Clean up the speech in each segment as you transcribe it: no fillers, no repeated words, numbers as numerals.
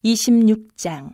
26장.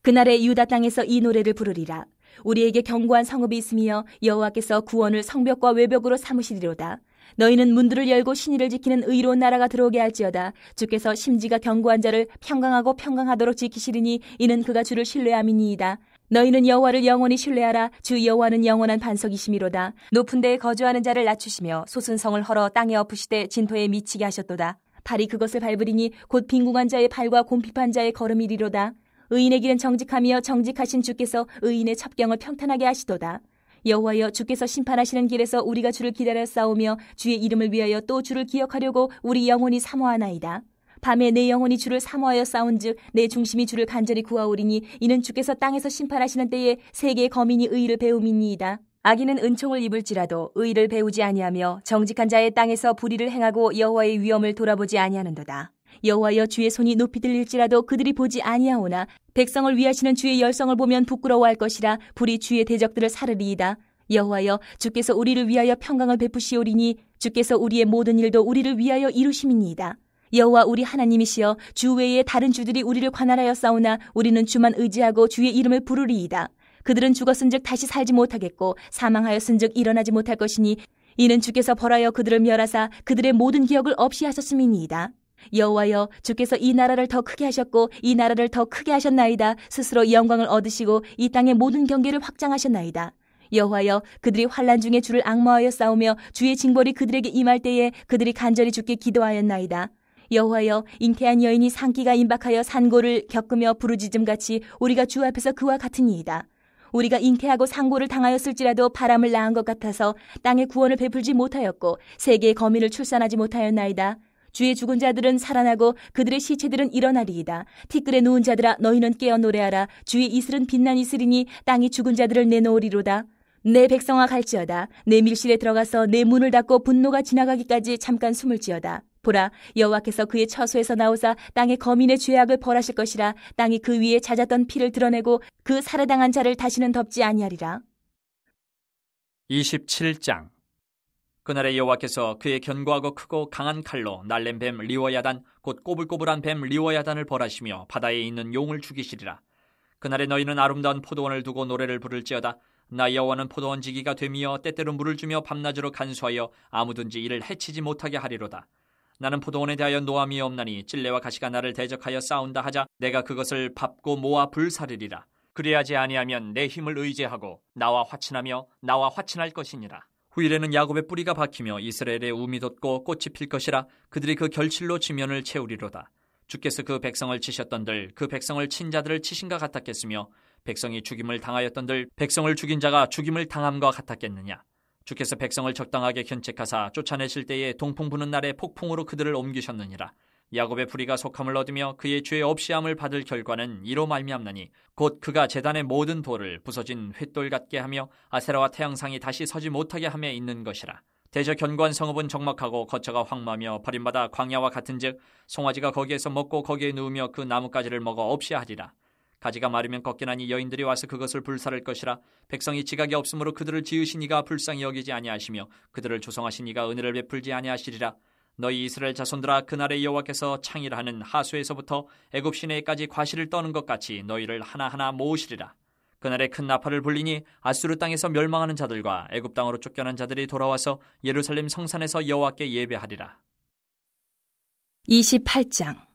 그날에 유다 땅에서 이 노래를 부르리라. 우리에게 견고한 성읍이 있으며 여호와께서 구원을 성벽과 외벽으로 삼으시리로다. 너희는 문들을 열고 신의를 지키는 의로운 나라가 들어오게 할지어다. 주께서 심지가 견고한 자를 평강하고 평강하도록 지키시리니 이는 그가 주를 신뢰함이니이다. 너희는 여호와를 영원히 신뢰하라. 주 여호와는 영원한 반석이시미로다. 높은 데에 거주하는 자를 낮추시며 솟은 성을 헐어 땅에 엎으시되 진토에 미치게 하셨도다. 발이 그것을 밟으리니 곧 빈궁한 자의 발과 곰핍한 자의 걸음이리로다. 의인의 길은 정직하며 정직하신 주께서 의인의 첩경을 평탄하게 하시도다. 여호와여, 주께서 심판하시는 길에서 우리가 주를 기다려 싸우며 주의 이름을 위하여 또 주를 기억하려고 우리 영혼이 사모하나이다. 밤에 내 영혼이 주를 사모하여 싸운즉 내 중심이 주를 간절히 구하오리니 이는 주께서 땅에서 심판하시는 때에 세계의 거민이 의를 배움이니이다. 악인은 은총을 입을지라도 의를 배우지 아니하며 정직한 자의 땅에서 불의를 행하고 여호와의 위엄을 돌아보지 아니하는도다. 여호와여, 주의 손이 높이 들릴지라도 그들이 보지 아니하오나 백성을 위하시는 주의 열성을 보면 부끄러워할 것이라. 불이 주의 대적들을 사르리이다. 여호와여, 주께서 우리를 위하여 평강을 베푸시오리니 주께서 우리의 모든 일도 우리를 위하여 이루심이니이다. 여호와 우리 하나님이시여, 주 외에 다른 주들이 우리를 관할하여 싸우나 우리는 주만 의지하고 주의 이름을 부르리이다. 그들은 죽었은즉 다시 살지 못하겠고 사망하였은즉 일어나지 못할 것이니 이는 주께서 벌하여 그들을 멸하사 그들의 모든 기억을 없이 하셨음이니이다. 여호와여, 주께서 이 나라를 더 크게 하셨고 이 나라를 더 크게 하셨나이다. 스스로 영광을 얻으시고 이 땅의 모든 경계를 확장하셨나이다. 여호와여, 그들이 환난 중에 주를 앙모하여 싸우며 주의 징벌이 그들에게 임할 때에 그들이 간절히 주께 기도하였나이다. 여호와여, 잉태한 여인이 산기가 임박하여 산고를 겪으며 부르짖음같이 우리가 주 앞에서 그와 같으니이다. 우리가 잉태하고 상고를 당하였을지라도 바람을 낳은 것 같아서 땅에 구원을 베풀지 못하였고 세계의 거민을 출산하지 못하였나이다. 주의 죽은 자들은 살아나고 그들의 시체들은 일어나리이다. 티끌에 누운 자들아, 너희는 깨어 노래하라. 주의 이슬은 빛난 이슬이니 땅이 죽은 자들을 내놓으리로다. 내 백성아, 갈지어다. 내 밀실에 들어가서 내 문을 닫고 분노가 지나가기까지 잠깐 숨을지어다. 보라, 여호와께서 그의 처소에서 나오사 땅의 거민의 죄악을 벌하실 것이라. 땅이 그 위에 잦았던 피를 드러내고 그 살해당한 자를 다시는 덮지 아니하리라. 27장. 그날에 여호와께서 그의 견고하고 크고 강한 칼로 날랜 뱀 리워야단 곧 꼬불꼬불한 뱀 리워야단을 벌하시며 바다에 있는 용을 죽이시리라. 그날에 너희는 아름다운 포도원을 두고 노래를 부를지어다. 나 여호와는 포도원 지기가 되며 때때로 물을 주며 밤낮으로 간수하여 아무든지 이를 해치지 못하게 하리로다. 나는 포도원에 대하여 노함이 없나니 찔레와 가시가 나를 대적하여 싸운다 하자 내가 그것을 밟고 모아 불사르리라. 그리하지 아니하면 내 힘을 의지하고 나와 화친하며 나와 화친할 것이니라. 후일에는 야곱의 뿌리가 박히며 이스라엘의 움이 돋고 꽃이 필 것이라. 그들이 그 결실로 지면을 채우리로다. 주께서 그 백성을 치셨던들 그 백성을 친 자들을 치신가 같았겠으며 백성이 죽임을 당하였던들 백성을 죽인 자가 죽임을 당함과 같았겠느냐. 주께서 백성을 적당하게 견책하사 쫓아내실 때에 동풍 부는 날에 폭풍으로 그들을 옮기셨느니라. 야곱의 불의가 속함을 얻으며 그의 죄 없이함을 받을 결과는 이로 말미암나니 곧 그가 제단의 모든 돌을 부서진 횃돌 같게 하며 아세라와 태양상이 다시 서지 못하게 함에 있는 것이라. 대저 견고한 성읍은 적막하고 거처가 황무하며 버림받아 광야와 같은즉 송아지가 거기에서 먹고 거기에 누우며 그 나뭇가지를 먹어 없이 하리라. 가지가 마르면 꺾이나니 여인들이 와서 그것을 불사를 것이라. 백성이 지각이 없으므로 그들을 지으신 이가 불쌍히 여기지 아니하시며 그들을 조성하신 이가 은혜를 베풀지 아니하시리라. 너희 이스라엘 자손들아, 그날에 여호와께서 창일하는 하수에서부터 애굽 시내에까지 과실을 떠는 것 같이 너희를 하나하나 모으시리라. 그날에 큰 나팔을 불리니 아수르 땅에서 멸망하는 자들과 애굽 땅으로 쫓겨난 자들이 돌아와서 예루살렘 성산에서 여호와께 예배하리라. 28장.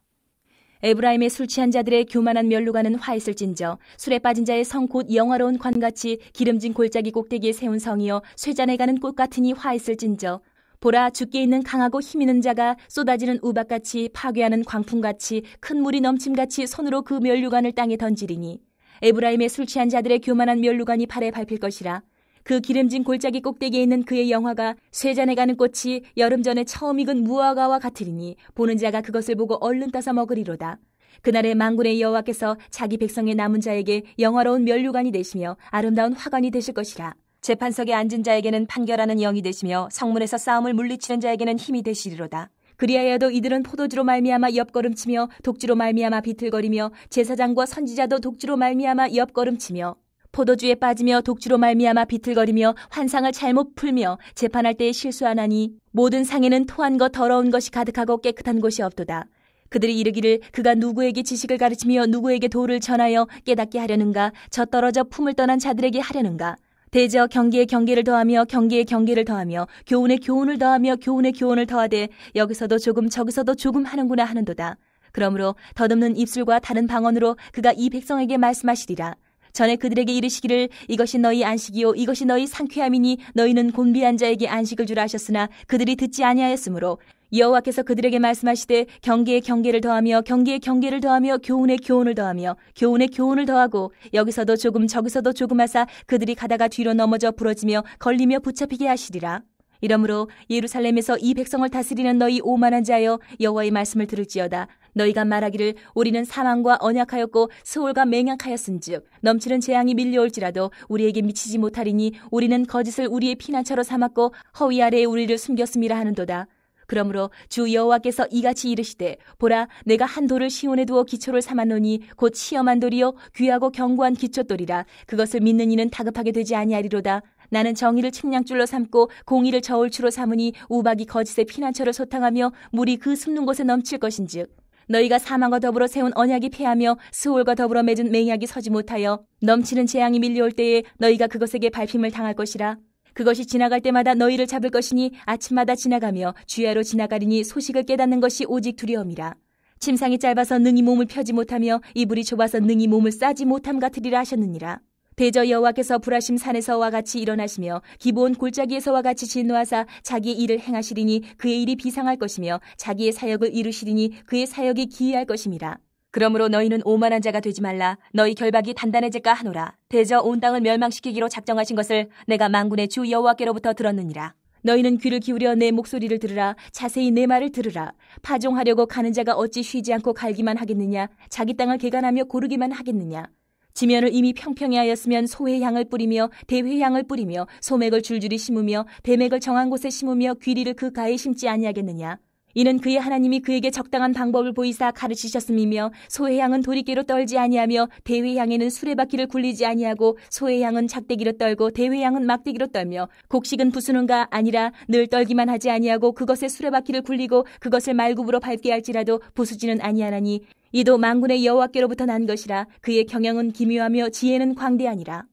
에브라임의 술 취한 자들의 교만한 면류관은 화 있을진저 술에 빠진 자의 성 곧 영화로운 관같이 기름진 골짜기 꼭대기에 세운 성이여 쇠잔에 가는 꽃 같으니 화 있을진저. 보라, 주께 있는 강하고 힘있는 자가 쏟아지는 우박같이 파괴하는 광풍같이 큰 물이 넘침같이 손으로 그 면류관을 땅에 던지리니 에브라임의 술 취한 자들의 교만한 면류관이 발에 밟힐 것이라. 그 기름진 골짜기 꼭대기에 있는 그의 영화가 쇠잔에 가는 꽃이 여름 전에 처음 익은 무화과와 같으리니 보는 자가 그것을 보고 얼른 따서 먹으리로다. 그날에 만군의 여호와께서 자기 백성의 남은 자에게 영화로운 면류관이 되시며 아름다운 화관이 되실 것이라. 재판석에 앉은 자에게는 판결하는 영이 되시며 성문에서 싸움을 물리치는 자에게는 힘이 되시리로다. 그리하여도 이들은 포도주로 말미암아 옆걸음치며 독주로 말미암아 비틀거리며 제사장과 선지자도 독주로 말미암아 옆걸음치며 포도주에 빠지며 독주로 말미암아 비틀거리며 환상을 잘못 풀며 재판할 때에 실수하나니 모든 상에는 토한 것 더러운 것이 가득하고 깨끗한 곳이 없도다. 그들이 이르기를 그가 누구에게 지식을 가르치며 누구에게 도를 전하여 깨닫게 하려는가? 저 떨어져 품을 떠난 자들에게 하려는가? 대저 경계에 경계를 더하며 경계에 경계를 더하며 교훈에 교훈을 더하며 교훈에 교훈을 더하되 여기서도 조금 저기서도 조금 하는구나 하는도다. 그러므로 덧없는 입술과 다른 방언으로 그가 이 백성에게 말씀하시리라. 전에 그들에게 이르시기를 이것이 너희 안식이요 이것이 너희 상쾌함이니 너희는 곤비한 자에게 안식을 주라 하셨으나 그들이 듣지 아니하였으므로 여호와께서 그들에게 말씀하시되 경계에 경계를 더하며 경계에 경계를 더하며 교훈에 교훈을 더하며 교훈에 교훈을 더하고 여기서도 조금 저기서도 조금 하사 그들이 가다가 뒤로 넘어져 부러지며 걸리며 붙잡히게 하시리라. 이러므로 예루살렘에서 이 백성을 다스리는 너희 오만한 자여 여호와의 말씀을 들을지어다. 너희가 말하기를 우리는 사망과 언약하였고 스올과 맹약하였은즉 넘치는 재앙이 밀려올지라도 우리에게 미치지 못하리니 우리는 거짓을 우리의 피난처로 삼았고 허위 아래에 우리를 숨겼음이라 하는도다. 그러므로 주 여호와께서 이같이 이르시되 보라 내가 한 돌을 시온에 두어 기초를 삼았노니 곧 시험한 돌이요 귀하고 견고한 기초돌이라. 그것을 믿는 이는 다급하게 되지 아니하리로다. 나는 정의를 측량줄로 삼고 공의를 저울추로 삼으니 우박이 거짓의 피난처를 소탕하며 물이 그 숨는 곳에 넘칠 것인즉 너희가 사망과 더불어 세운 언약이 패하며 스올과 더불어 맺은 맹약이 서지 못하여 넘치는 재앙이 밀려올 때에 너희가 그것에게 밟힘을 당할 것이라. 그것이 지나갈 때마다 너희를 잡을 것이니 아침마다 지나가며 주야로 지나가리니 소식을 깨닫는 것이 오직 두려움이라. 침상이 짧아서 능히 몸을 펴지 못하며 이불이 좁아서 능히 몸을 싸지 못함 같으리라 하셨느니라. 대저 여호와께서 불하심 산에서와 같이 일어나시며 기브온 골짜기에서와 같이 진노하사 자기의 일을 행하시리니 그의 일이 비상할 것이며 자기의 사역을 이루시리니 그의 사역이 기이할 것임이라. 그러므로 너희는 오만한 자가 되지 말라. 너희 결박이 단단해질까 하노라. 대저 온 땅을 멸망시키기로 작정하신 것을 내가 만군의 주 여호와께로부터 들었느니라. 너희는 귀를 기울여 내 목소리를 들으라. 자세히 내 말을 들으라. 파종하려고 가는 자가 어찌 쉬지 않고 갈기만 하겠느냐. 자기 땅을 개간하며 고르기만 하겠느냐. 지면을 이미 평평히 하였으면 소의 향을 뿌리며 대회 향을 뿌리며 소맥을 줄줄이 심으며 대맥을 정한 곳에 심으며 귀리를 그 가에 심지 아니하겠느냐. 이는 그의 하나님이 그에게 적당한 방법을 보이사 가르치셨음이며 소의 향은 도리깨로 떨지 아니하며 대회 향에는 수레바퀴를 굴리지 아니하고 소의 향은 작대기로 떨고 대회 향은 막대기로 떨며 곡식은 부수는가 아니라 늘 떨기만 하지 아니하고 그것에 수레바퀴를 굴리고 그것을 말굽으로 밟게 할지라도 부수지는 아니하나니 이도 만군의 여호와께로부터 난 것이라. 그의 경영은 기묘하며 지혜는 광대하니라.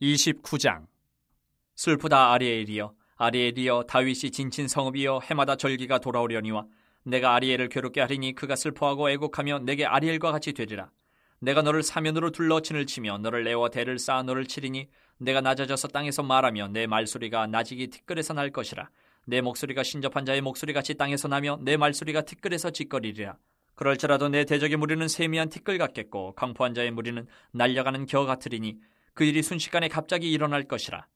29장. 슬프다 아리엘이여 아리엘이여 다윗이 진친 성읍이여 해마다 절기가 돌아오려니와 내가 아리엘을 괴롭게 하리니 그가 슬퍼하고 애곡하며 내게 아리엘과 같이 되리라. 내가 너를 사면으로 둘러 진을 치며 너를 내어 대를 쌓아 너를 치리니 내가 낮아져서 땅에서 말하며 내 말소리가 나지기 티끌에서 날 것이라. 내 목소리가 신접한 자의 목소리같이 땅에서 나며 내 말소리가 티끌에서 짓거리리라. 그럴지라도 내 대적의 무리는 세미한 티끌 같겠고 강포한 자의 무리는 날려가는 겨 같으리니 그 일이 순식간에 갑자기 일어날 것이라.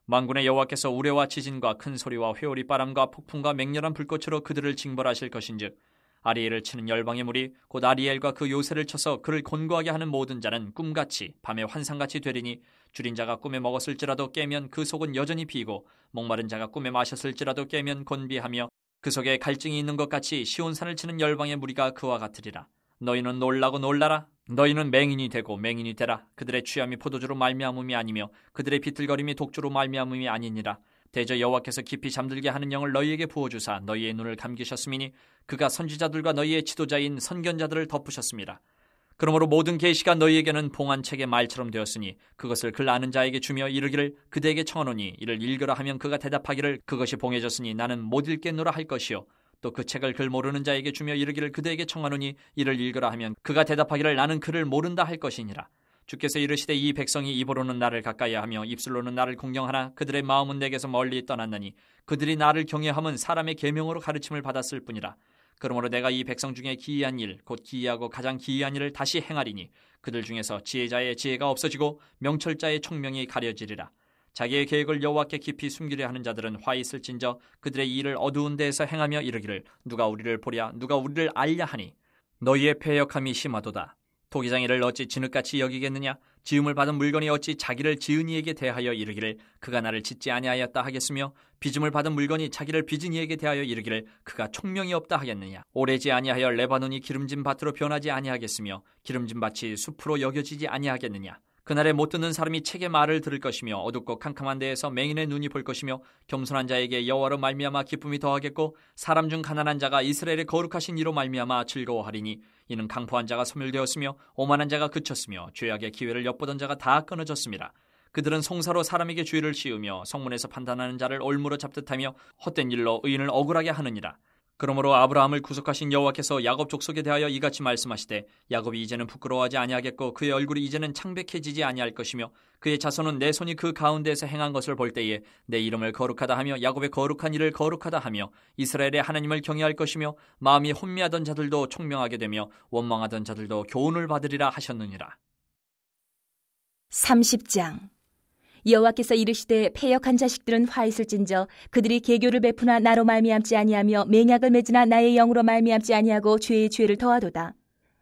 만군의 여호와께서 우레와 지진과 큰 소리와 회오리 바람과 폭풍과 맹렬한 불꽃으로 그들을 징벌하실 것인즉 아리엘을 치는 열방의 무리 곧 아리엘과 그 요새를 쳐서 그를 곤고하게 하는 모든 자는 꿈같이 밤에 환상같이 되리니 줄인 자가 꿈에 먹었을지라도 깨면 그 속은 여전히 비고 목마른 자가 꿈에 마셨을지라도 깨면 곤비하며 그 속에 갈증이 있는 것 같이 시온산을 치는 열방의 무리가 그와 같으리라. 너희는 놀라고 놀라라. 너희는 맹인이 되고 맹인이 되라. 그들의 취함이 포도주로 말미암음이 아니며 그들의 비틀거림이 독주로 말미암음이 아니니라. 대저 여호와께서 깊이 잠들게 하는 영을 너희에게 부어주사 너희의 눈을 감기셨음이니 그가 선지자들과 너희의 지도자인 선견자들을 덮으셨습니다. 그러므로 모든 계시가 너희에게는 봉한 책의 말처럼 되었으니 그것을 글 아는 자에게 주며 이르기를 그대에게 청하노니 이를 읽으라 하면 그가 대답하기를 그것이 봉해졌으니 나는 못 읽겠노라 할 것이요 또 그 책을 글 모르는 자에게 주며 이르기를 그대에게 청하노니 이를 읽으라 하면 그가 대답하기를 나는 글을 모른다 할 것이니라. 주께서 이르시되 이 백성이 입으로는 나를 가까이하며 입술로는 나를 공경하나 그들의 마음은 내게서 멀리 떠났나니 그들이 나를 경외함은 사람의 계명으로 가르침을 받았을 뿐이라. 그러므로 내가 이 백성 중에 기이한 일 곧 기이하고 가장 기이한 일을 다시 행하리니 그들 중에서 지혜자의 지혜가 없어지고 명철자의 총명이 가려지리라. 자기의 계획을 여호와께 깊이 숨기려 하는 자들은 화 있을진저 그들의 일을 어두운 데에서 행하며 이르기를 누가 우리를 보랴 누가 우리를 알랴 하니 너희의 패역함이 심하도다. 토기장이를 어찌 진흙같이 여기겠느냐. 지음을 받은 물건이 어찌 자기를 지은 이에게 대하여 이르기를 그가 나를 짓지 아니하였다 하겠으며 빚음을 받은 물건이 자기를 빚은 이에게 대하여 이르기를 그가 총명이 없다 하겠느냐. 오래지 아니하여 레바논이 기름진 밭으로 변하지 아니하겠으며 기름진 밭이 숲으로 여겨지지 아니하겠느냐. 그날에 못 듣는 사람이 책의 말을 들을 것이며 어둡고 캄캄한 데에서 맹인의 눈이 볼 것이며 겸손한 자에게 여호와로 말미암아 기쁨이 더하겠고 사람 중 가난한 자가 이스라엘의 거룩하신 이로 말미암아 즐거워하리니 이는 강포한 자가 소멸되었으며 오만한 자가 그쳤으며 죄악의 기회를 엿보던 자가 다 끊어졌습니다. 그들은 송사로 사람에게 죄를 씌우며 성문에서 판단하는 자를 올무로 잡듯하며 헛된 일로 의인을 억울하게 하느니라. 그러므로 아브라함을 구속하신 여호와께서 야곱 족속에 대하여 이같이 말씀하시되 야곱이 이제는 부끄러워하지 아니하겠고 그의 얼굴이 이제는 창백해지지 아니할 것이며 그의 자손은 내 손이 그 가운데에서 행한 것을 볼 때에 내 이름을 거룩하다 하며 야곱의 거룩한 일을 거룩하다 하며 이스라엘의 하나님을 경외할 것이며 마음이 혼미하던 자들도 총명하게 되며 원망하던 자들도 교훈을 받으리라 하셨느니라. 30장. 여호와께서 이르시되 패역한 자식들은 화 있을진저 그들이 계교를 베푸나 나로 말미암지 아니하며 맹약을 맺으나 나의 영으로 말미암지 아니하고 죄의 죄를 더하도다.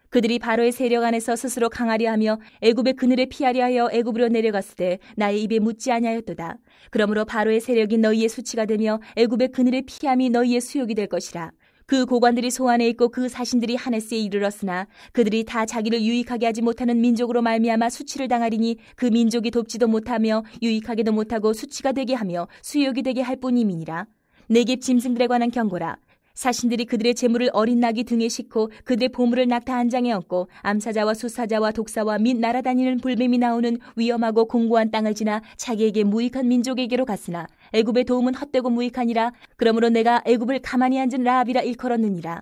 그들이 바로의 세력 안에서 스스로 강하려 하며 애굽의 그늘에 피하려 하여 애굽으로 내려갔을 때 나의 입에 묻지 아니하였도다. 그러므로 바로의 세력이 너희의 수치가 되며 애굽의 그늘에 피함이 너희의 수욕이 될 것이라. 그 고관들이 소안에 있고 그 사신들이 하네스에 이르렀으나 그들이 다 자기를 유익하게 하지 못하는 민족으로 말미암아 수치를 당하리니 그 민족이 돕지도 못하며 유익하게도 못하고 수치가 되게 하며 수욕이 되게 할 뿐임이니라. 네겝 짐승들에 관한 경고라. 사신들이 그들의 재물을 어린 낙이 등에 싣고 그들의 보물을 낙타 한 장에 얹고 암사자와 수사자와 독사와 및 날아다니는 불뱀이 나오는 위험하고 공고한 땅을 지나 자기에게 무익한 민족에게로 갔으나 애굽의 도움은 헛되고 무익하니라. 그러므로 내가 애굽을 가만히 앉은 라합이라 일컬었느니라.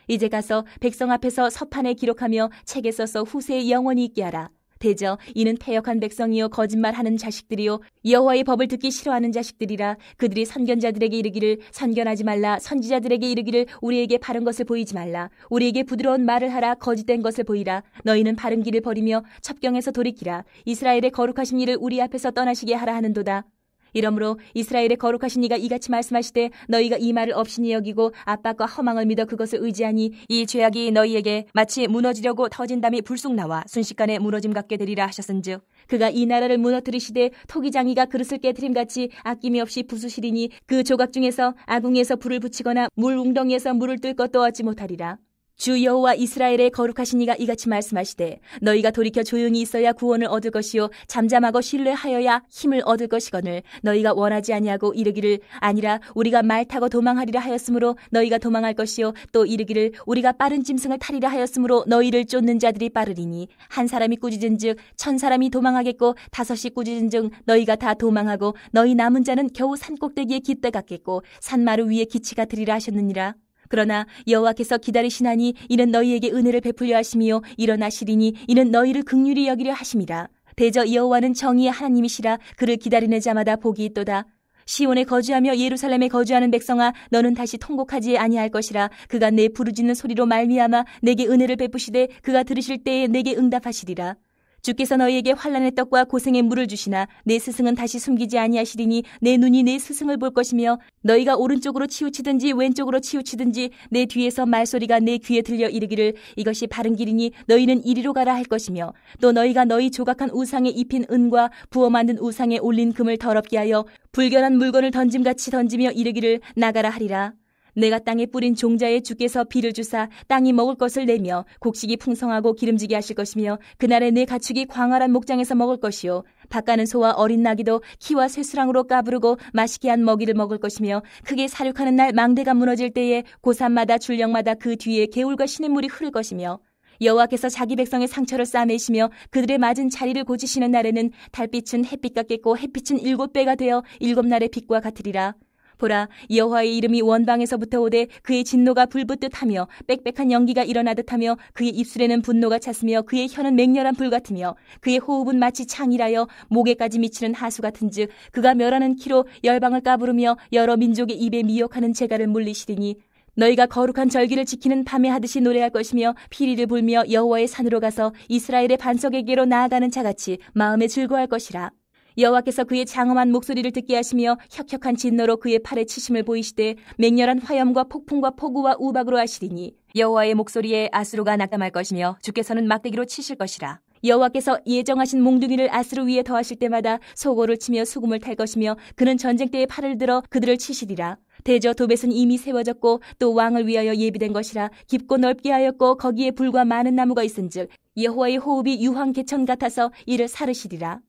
이제 가서 백성 앞에서 서판에 기록하며 책에 써서 후세에 영원히 있게 하라. 대저 이는 패역한 백성이요 거짓말하는 자식들이요 여호와의 법을 듣기 싫어하는 자식들이라. 그들이 선견자들에게 이르기를 선견하지 말라. 선지자들에게 이르기를 우리에게 바른 것을 보이지 말라. 우리에게 부드러운 말을 하라. 거짓된 것을 보이라. 너희는 바른 길을 버리며 첩경에서 돌이키라. 이스라엘의 거룩하신 이를 우리 앞에서 떠나시게 하라 하는도다. 이러므로 이스라엘의 거룩하신 이가 이같이 말씀하시되 너희가 이 말을 업신이 여기고 압박과 허망을 믿어 그것을 의지하니 이 죄악이 너희에게 마치 무너지려고 터진 담이 불쑥 나와 순식간에 무너짐 같게 되리라 하셨은즉 그가 이 나라를 무너뜨리시되 토기장이가 그릇을 깨트림같이 아낌이 없이 부수시리니 그 조각 중에서 아궁이에서 불을 붙이거나 물 웅덩이에서 물을 뜰 것도 얻지 못하리라. 주 여호와 이스라엘의 거룩하신 이가 이같이 말씀하시되 너희가 돌이켜 조용히 있어야 구원을 얻을 것이요 잠잠하고 신뢰하여야 힘을 얻을 것이거늘 너희가 원하지 아니하고 이르기를 아니라 우리가 말 타고 도망하리라 하였으므로 너희가 도망할 것이요 또 이르기를 우리가 빠른 짐승을 타리라 하였으므로 너희를 쫓는 자들이 빠르리니 한 사람이 꾸짖은즉 1000사람이 도망하겠고 5이 꾸짖은즉 너희가 다 도망하고 너희 남은 자는 겨우 산꼭대기에 깃대 같겠고 산마루 위에 기치 같으리라 하셨느니라. 그러나 여호와께서 기다리시나니 이는 너희에게 은혜를 베풀려 하심이요 일어나시리니 이는 너희를 긍휼히 여기려 하심이라. 대저 여호와는 정의의 하나님이시라. 그를 기다리는 자마다 복이 있도다. 시온에 거주하며 예루살렘에 거주하는 백성아 너는 다시 통곡하지 아니할 것이라. 그가 내 부르짖는 소리로 말미암아 내게 은혜를 베푸시되 그가 들으실 때에 내게 응답하시리라. 주께서 너희에게 환난의 떡과 고생의 물을 주시나 내 스승은 다시 숨기지 아니하시리니 내 눈이 내 스승을 볼 것이며 너희가 오른쪽으로 치우치든지 왼쪽으로 치우치든지 내 뒤에서 말소리가 내 귀에 들려 이르기를 이것이 바른 길이니 너희는 이리로 가라 할 것이며 또 너희가 너희 조각한 우상에 입힌 은과 부어 만든 우상에 올린 금을 더럽게 하여 불결한 물건을 던짐같이 던지며 이르기를 나가라 하리라. 내가 땅에 뿌린 종자에 주께서 비를 주사 땅이 먹을 것을 내며 곡식이 풍성하고 기름지게 하실 것이며 그날에 내 가축이 광활한 목장에서 먹을 것이요 밭가는 소와 어린 나귀도 키와 쇠수랑으로 까부르고 맛있게 한 먹이를 먹을 것이며 크게 사륙하는 날 망대가 무너질 때에 고산마다 줄령마다 그 뒤에 개울과 시냇물이 흐를 것이며 여호와께서 자기 백성의 상처를 싸매시며 그들의 맞은 자리를 고치시는 날에는 달빛은 햇빛 같겠고 햇빛은 7배가 되어 7날의 빛과 같으리라. 보라 여호와의 이름이 원방에서부터 오되 그의 진노가 불붙듯하며 빽빽한 연기가 일어나듯 하며 그의 입술에는 분노가 찼으며 그의 혀는 맹렬한 불 같으며 그의 호흡은 마치 창이라여 목에까지 미치는 하수 같은즉 그가 멸하는 키로 열방을 까부르며 여러 민족의 입에 미혹하는 재갈을 물리시리니 너희가 거룩한 절기를 지키는 밤에 하듯이 노래할 것이며 피리를 불며 여호와의 산으로 가서 이스라엘의 반석에게로 나아가는 자같이 마음에 즐거워할 것이라. 여호와께서 그의 장엄한 목소리를 듣게 하시며 혁혁한 진노로 그의 팔에 치심을 보이시되 맹렬한 화염과 폭풍과 폭우와 우박으로 하시리니 여호와의 목소리에 아수르가 낙담할 것이며 주께서는 막대기로 치실 것이라. 여호와께서 예정하신 몽둥이를 아수르 위에 더하실 때마다 소고를 치며 수금을 탈 것이며 그는 전쟁 때에 팔을 들어 그들을 치시리라. 대저 도벳은 이미 세워졌고 또 왕을 위하여 예비된 것이라. 깊고 넓게 하였고 거기에 불과 많은 나무가 있은즉 여호와의 호흡이 유황 개천 같아서 이를 사르시리라.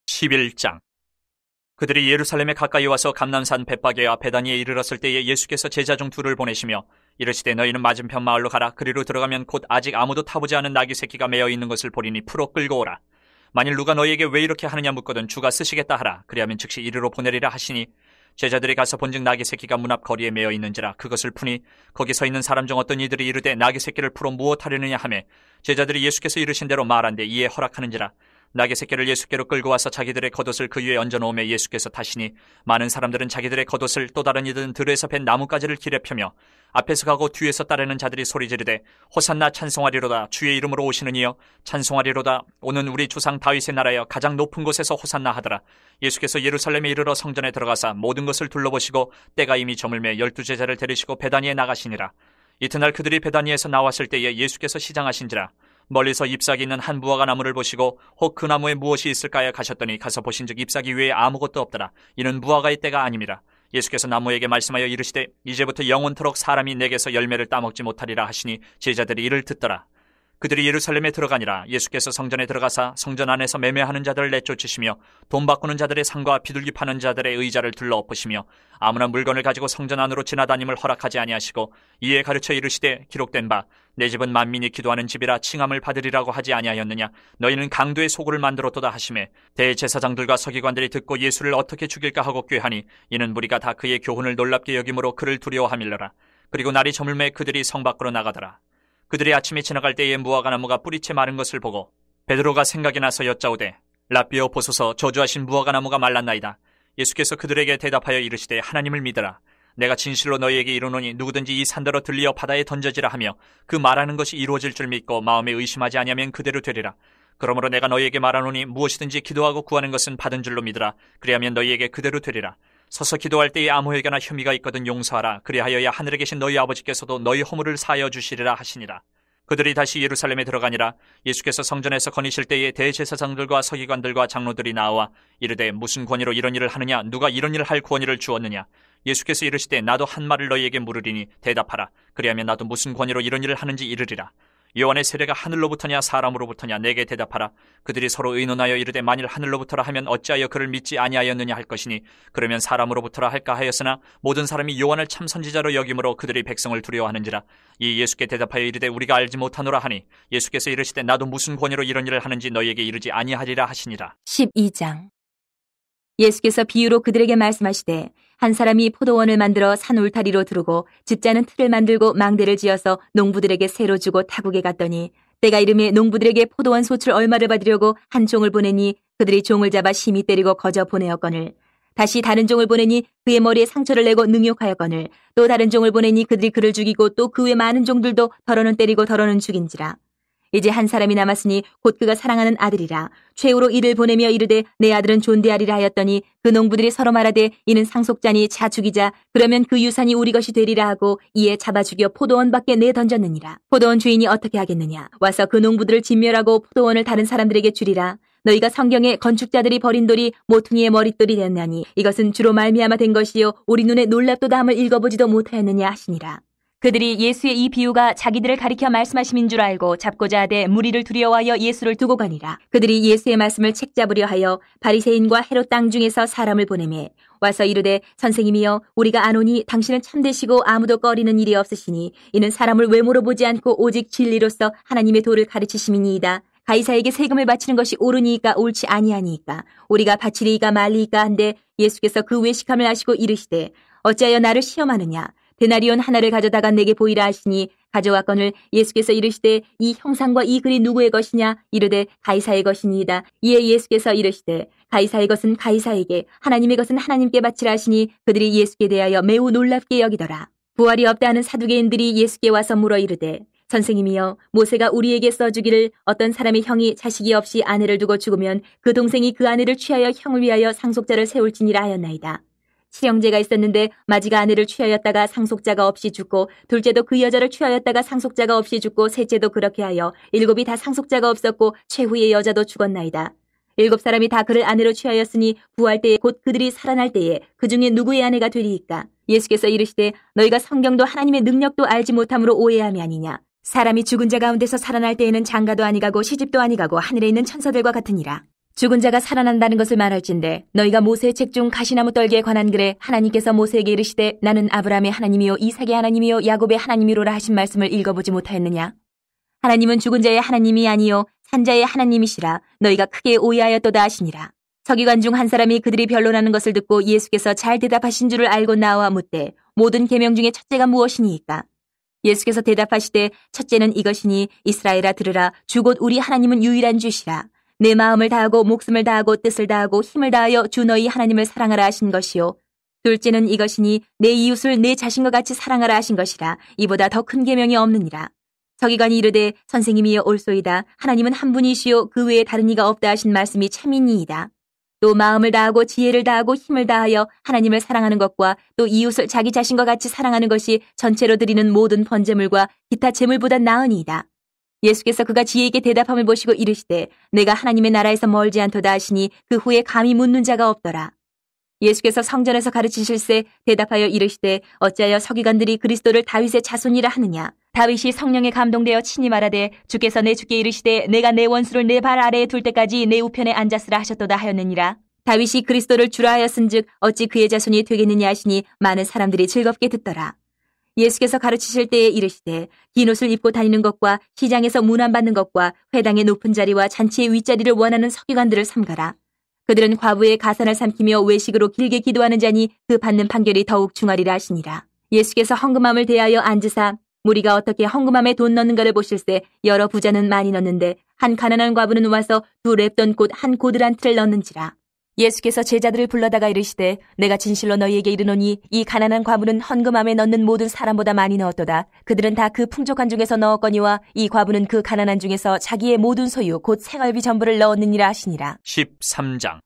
11장. 그들이 예루살렘에 가까이 와서 감람산 벳바게와 베다니에 이르렀을 때에 예수께서 제자 중 둘을 보내시며 이르시되 너희는 맞은편 마을로 가라. 그리로 들어가면 곧 아직 아무도 타보지 않은 나귀 새끼가 매어 있는 것을 보리니 풀어 끌고 오라. 만일 누가 너희에게 왜 이렇게 하느냐 묻거든 주가 쓰시겠다 하라. 그리하면 즉시 이리로 보내리라 하시니 제자들이 가서 본즉 나귀 새끼가 문 앞 거리에 매어 있는지라. 그것을 푸니 거기 서 있는 사람 중 어떤 이들이 이르되 나귀 새끼를 풀어 무엇하려느냐 하매 제자들이 예수께서 이르신 대로 말한데 이에 허락하는지라. 나귀 새끼를 예수께로 끌고 와서 자기들의 겉옷을 그 위에 얹어놓으며 예수께서 타시니 많은 사람들은 자기들의 겉옷을 또 다른 이들은 들에서 벤 나뭇가지를 길에 펴며 앞에서 가고 뒤에서 따르는 자들이 소리 지르되 호산나 찬송하리로다. 주의 이름으로 오시는 이여 찬송하리로다. 오는 우리 조상 다윗의 나라여 가장 높은 곳에서 호산나 하더라. 예수께서 예루살렘에 이르러 성전에 들어가사 모든 것을 둘러보시고 때가 이미 저물매 12제자를 데리시고 베다니에 나가시니라. 이튿날 그들이 베다니에서 나왔을 때에 예수께서 시장하신지라. 멀리서 잎사귀 있는 한 무화과 나무를 보시고 혹 그 나무에 무엇이 있을까요 가셨더니 가서 보신즉 잎사귀 외에 아무것도 없더라. 이는 무화과의 때가 아님이라. 예수께서 나무에게 말씀하여 이르시되 이제부터 영원토록 사람이 내게서 열매를 따먹지 못하리라 하시니 제자들이 이를 듣더라. 그들이 예루살렘에 들어가니라. 예수께서 성전에 들어가사 성전 안에서 매매하는 자들을 내쫓으시며 돈 바꾸는 자들의 상과 비둘기 파는 자들의 의자를 둘러 엎으시며 아무나 물건을 가지고 성전 안으로 지나다님을 허락하지 아니하시고 이에 가르쳐 이르시되 기록된 바 내 집은 만민이 기도하는 집이라 칭함을 받으리라고 하지 아니하였느냐. 너희는 강도의 소굴을 만들었도다 하시매 대제사장들과 서기관들이 듣고 예수를 어떻게 죽일까 하고 꾀하니 이는 무리가 다 그의 교훈을 놀랍게 여김으로 그를 두려워함일러라. 그리고 날이 저물매 그들이 성 밖으로 나가더라. 그들이 아침에 지나갈 때에 무화과 나무가 뿌리채 마른 것을 보고 베드로가 생각이 나서 여짜오되 라삐여 보소서 저주하신 무화과 나무가 말랐나이다. 예수께서 그들에게 대답하여 이르시되 하나님을 믿으라. 내가 진실로 너희에게 이르노니 누구든지 이 산더러 들리어 바다에 던져지라 하며 그 말하는 것이 이루어질 줄 믿고 마음에 의심하지 아니하면 그대로 되리라. 그러므로 내가 너희에게 말하노니 무엇이든지 기도하고 구하는 것은 받은 줄로 믿으라. 그리하면 너희에게 그대로 되리라. 서서 기도할 때에 아무에게나 혐의가 있거든 용서하라. 그리하여야 하늘에 계신 너희 아버지께서도 너희 허물을 사하여 주시리라 하시니라. 그들이 다시 예루살렘에 들어가니라. 예수께서 성전에서 거니실 때에 대제사장들과 서기관들과 장로들이 나와 이르되 무슨 권위로 이런 일을 하느냐. 누가 이런 일을 할 권위를 주었느냐. 예수께서 이르시되 나도 한 말을 너희에게 물으리니 대답하라. 그리하면 나도 무슨 권위로 이런 일을 하는지 이르리라. 요한의 세례가 하늘로부터냐 사람으로부터냐 내게 대답하라. 그들이 서로 의논하여 이르되 만일 하늘로부터라 하면 어찌하여 그를 믿지 아니하였느냐 할 것이니 그러면 사람으로부터라 할까 하였으나 모든 사람이 요한을 참 선지자로 여김으로 그들이 백성을 두려워하는지라. 이 예수께 대답하여 이르되 우리가 알지 못하노라 하니 예수께서 이르시되 나도 무슨 권위로 이런 일을 하는지 너희에게 이르지 아니하리라 하시니라. 12장. 예수께서 비유로 그들에게 말씀하시되 한 사람이 포도원을 만들어 산 울타리로 두르고 집자는 틀을 만들고 망대를 지어서 농부들에게 새로 주고 타국에 갔더니 때가 이름에 농부들에게 포도원 소출 얼마를 받으려고 한 종을 보내니 그들이 종을 잡아 심히 때리고 거저 보내었거늘 다시 다른 종을 보내니 그의 머리에 상처를 내고 능욕하였거늘 또 다른 종을 보내니 그들이 그를 죽이고 또 그 외 많은 종들도 더러는 때리고 더러는 죽인지라. 이제 한 사람이 남았으니 곧 그가 사랑하는 아들이라. 최후로 이를 보내며 이르되 내 아들은 존대하리라 하였더니 그 농부들이 서로 말하되 이는 상속자니 자 죽이자. 그러면 그 유산이 우리 것이 되리라 하고 이에 잡아 죽여 포도원 밖에 내던졌느니라. 포도원 주인이 어떻게 하겠느냐. 와서 그 농부들을 진멸하고 포도원을 다른 사람들에게 주리라. 너희가 성경에 건축자들이 버린 돌이 모퉁이의 머릿돌이 되었나니 이것은 주로 말미암아 된 것이요 우리 눈에 놀랍도다 함을 읽어보지도 못하였느냐 하시니라. 그들이 예수의 이 비유가 자기들을 가리켜 말씀하심인 줄 알고 잡고자 하되 무리를 두려워하여 예수를 두고 가니라. 그들이 예수의 말씀을 책잡으려 하여 바리새인과 헤롯 땅 중에서 사람을 보내매 와서 이르되 선생님이여 우리가 아노니 당신은 참되시고 아무도 꺼리는 일이 없으시니 이는 사람을 외모로 보지 않고 오직 진리로서 하나님의 도를 가르치심이니이다. 가이사에게 세금을 바치는 것이 옳으니이까 옳지 아니하니이까 우리가 바치리이까 말리이까 한데 예수께서 그 외식함을 아시고 이르시되 어찌하여 나를 시험하느냐. 데나리온 하나를 가져다가 내게 보이라 하시니 가져왔거늘 예수께서 이르시되 이 형상과 이 글이 누구의 것이냐. 이르되 가이사의 것이니이다. 이에 예수께서 이르시되 가이사의 것은 가이사에게 하나님의 것은 하나님께 바치라 하시니 그들이 예수께 대하여 매우 놀랍게 여기더라. 부활이 없다 하는 사두개인들이 예수께 와서 물어 이르되 선생님이여 모세가 우리에게 써주기를 어떤 사람의 형이 자식이 없이 아내를 두고 죽으면 그 동생이 그 아내를 취하여 형을 위하여 상속자를 세울지니라 하였나이다. 칠형제가 있었는데 마지가 아내를 취하였다가 상속자가 없이 죽고 둘째도 그 여자를 취하였다가 상속자가 없이 죽고 셋째도 그렇게 하여 일곱이 다 상속자가 없었고 최후의 여자도 죽었나이다. 일곱 사람이 다 그를 아내로 취하였으니 부활 때에 곧 그들이 살아날 때에 그 중에 누구의 아내가 되리이까. 예수께서 이르시되 너희가 성경도 하나님의 능력도 알지 못함으로 오해함이 아니냐. 사람이 죽은 자 가운데서 살아날 때에는 장가도 아니가고 시집도 아니가고 하늘에 있는 천사들과 같으니라. 죽은 자가 살아난다는 것을 말할진대 너희가 모세의 책 중 가시나무 떨기에 관한 글에 하나님께서 모세에게 이르시되 나는 아브라함의 하나님이요 이삭의 하나님이요 야곱의 하나님이로라 하신 말씀을 읽어보지 못하였느냐. 하나님은 죽은 자의 하나님이 아니요 산자의 하나님이시라. 너희가 크게 오해하였도다 하시니라. 서기관 중 한 사람이 그들이 변론하는 것을 듣고 예수께서 잘 대답하신 줄을 알고 나와 묻되 모든 계명 중에 첫째가 무엇이니이까. 예수께서 대답하시되 첫째는 이것이니 이스라엘아 들으라. 주 곧 우리 하나님은 유일한 주시라. 내 마음을 다하고 목숨을 다하고 뜻을 다하고 힘을 다하여 주 너희 하나님을 사랑하라 하신 것이요. 둘째는 이것이니 내 이웃을 내 자신과 같이 사랑하라 하신 것이라. 이보다 더 큰 계명이 없느니라. 서기관이 이르되 선생님이여 옳소이다. 하나님은 한 분이시요 그 외에 다른 이가 없다 하신 말씀이 참이니이다. 또 마음을 다하고 지혜를 다하고 힘을 다하여 하나님을 사랑하는 것과 또 이웃을 자기 자신과 같이 사랑하는 것이 전체로 드리는 모든 번제물과 기타 제물보다 나으니이다. 예수께서 그가 지혜 있게 대답함을 보시고 이르시되 내가 하나님의 나라에서 멀지 않도다 하시니 그 후에 감히 묻는 자가 없더라. 예수께서 성전에서 가르치실세 대답하여 이르시되 어찌하여 서기관들이 그리스도를 다윗의 자손이라 하느냐. 다윗이 성령에 감동되어 친히 말하되 주께서 내 주께 이르시되 내가 내 원수를 내 발 아래에 둘 때까지 내 우편에 앉았으라 하셨도다 하였느니라. 다윗이 그리스도를 주라 하였은즉 어찌 그의 자손이 되겠느냐 하시니 많은 사람들이 즐겁게 듣더라. 예수께서 가르치실 때에 이르시되 긴 옷을 입고 다니는 것과 시장에서 문안받는 것과 회당의 높은 자리와 잔치의 윗자리를 원하는 서기관들을 삼가라. 그들은 과부의 가산을 삼키며 외식으로 길게 기도하는 자니 그 받는 판결이 더욱 중하리라 하시니라. 예수께서 헌금함을 대하여 앉으사 무리가 어떻게 헌금함에 돈 넣는가를 보실세 여러 부자는 많이 넣는데 한 가난한 과부는 와서 2렙돈 곧 한 고들 한 틀을 넣는지라. 예수께서 제자들을 불러다가 이르시되 내가 진실로 너희에게 이르노니 이 가난한 과부는 헌금함에 넣는 모든 사람보다 많이 넣었도다. 그들은 다 그 풍족한 중에서 넣었거니와 이 과부는 그 가난한 중에서 자기의 모든 소유 곧 생활비 전부를 넣었느니라 하시니라. 13장.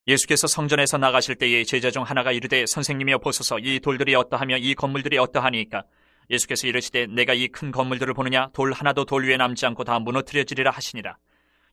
예수께서 성전에서 나가실 때에 제자 중 하나가 이르되 선생님이여 보소서 이 돌들이 어떠하며 이 건물들이 어떠하니까. 예수께서 이르시되 내가 이 큰 건물들을 보느냐. 돌 하나도 돌 위에 남지 않고 다 무너뜨려지리라 하시니라.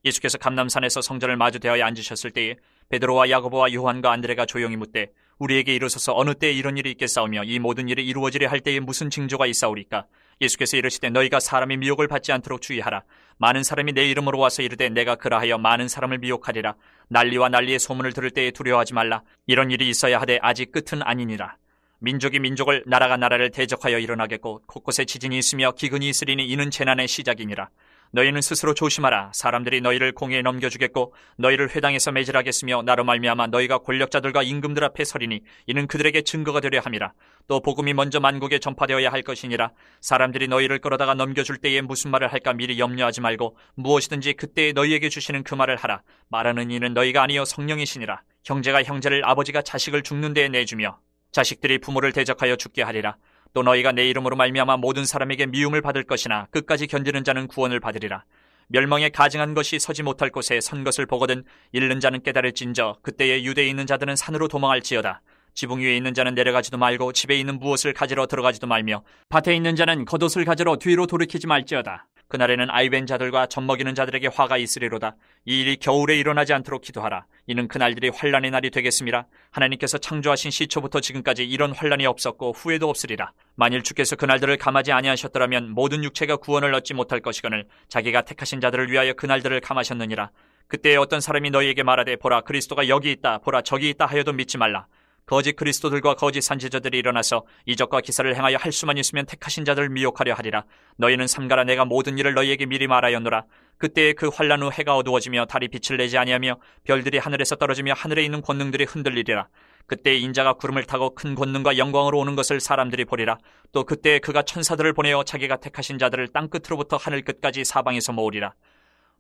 예수께서 감람산에서 성전을 마주 대하여 앉으셨을 때에 베드로와 야고보와 요한과 안드레가 조용히 묻되 우리에게 이르소서 어느 때에 이런 일이 있겠사오며 이 모든 일이 이루어지려 할 때에 무슨 징조가 있사오리까. 예수께서 이르시되 너희가 사람의 미혹을 받지 않도록 주의하라. 많은 사람이 내 이름으로 와서 이르되 내가 그라하여 많은 사람을 미혹하리라. 난리와 난리의 소문을 들을 때에 두려워하지 말라. 이런 일이 있어야 하되 아직 끝은 아니니라. 민족이 민족을 나라가 나라를 대적하여 일어나겠고 곳곳에 지진이 있으며 기근이 있으리니 이는 재난의 시작이니라. 너희는 스스로 조심하라. 사람들이 너희를 공회에 넘겨주겠고 너희를 회당에서 매질하겠으며 나로 말미암아 너희가 권력자들과 임금들 앞에 서리니 이는 그들에게 증거가 되려 함이라. 또 복음이 먼저 만국에 전파되어야 할 것이니라. 사람들이 너희를 끌어다가 넘겨줄 때에 무슨 말을 할까 미리 염려하지 말고 무엇이든지 그때에 너희에게 주시는 그 말을 하라. 말하는 이는 너희가 아니요 성령이시니라. 형제가 형제를 아버지가 자식을 죽는 데에 내주며 자식들이 부모를 대적하여 죽게 하리라. 또 너희가 내 이름으로 말미암아 모든 사람에게 미움을 받을 것이나 끝까지 견디는 자는 구원을 받으리라. 멸망에 가증한 것이 서지 못할 곳에 선 것을 보거든 잃는 자는 깨달을진저 그때에 유대에 있는 자들은 산으로 도망할지어다. 지붕 위에 있는 자는 내려가지도 말고 집에 있는 무엇을 가지러 들어가지도 말며 밭에 있는 자는 겉옷을 가지러 뒤로 돌이키지 말지어다. 그날에는 아이벤 자들과 젖먹이는 자들에게 화가 있으리로다. 이 일이 겨울에 일어나지 않도록 기도하라. 이는 그날들이 환난의 날이 되겠음이라. 하나님께서 창조하신 시초부터 지금까지 이런 환난이 없었고 후에도 없으리라. 만일 주께서 그날들을 감하지 아니하셨더라면 모든 육체가 구원을 얻지 못할 것이거늘 자기가 택하신 자들을 위하여 그날들을 감하셨느니라. 그때에 어떤 사람이 너희에게 말하되 보라 그리스도가 여기 있다 보라 저기 있다 하여도 믿지 말라. 거짓 그리스도들과 거짓 선지자들이 일어나서 이적과 기사를 행하여 할 수만 있으면 택하신 자들을 미혹하려 하리라. 너희는 삼가라. 내가 모든 일을 너희에게 미리 말하였노라. 그때에 그 환난 후 해가 어두워지며 달이 빛을 내지 아니하며 별들이 하늘에서 떨어지며 하늘에 있는 권능들이 흔들리리라. 그때 인자가 구름을 타고 큰 권능과 영광으로 오는 것을 사람들이 보리라. 또 그때에 그가 천사들을 보내어 자기가 택하신 자들을 땅끝으로부터 하늘 끝까지 사방에서 모으리라.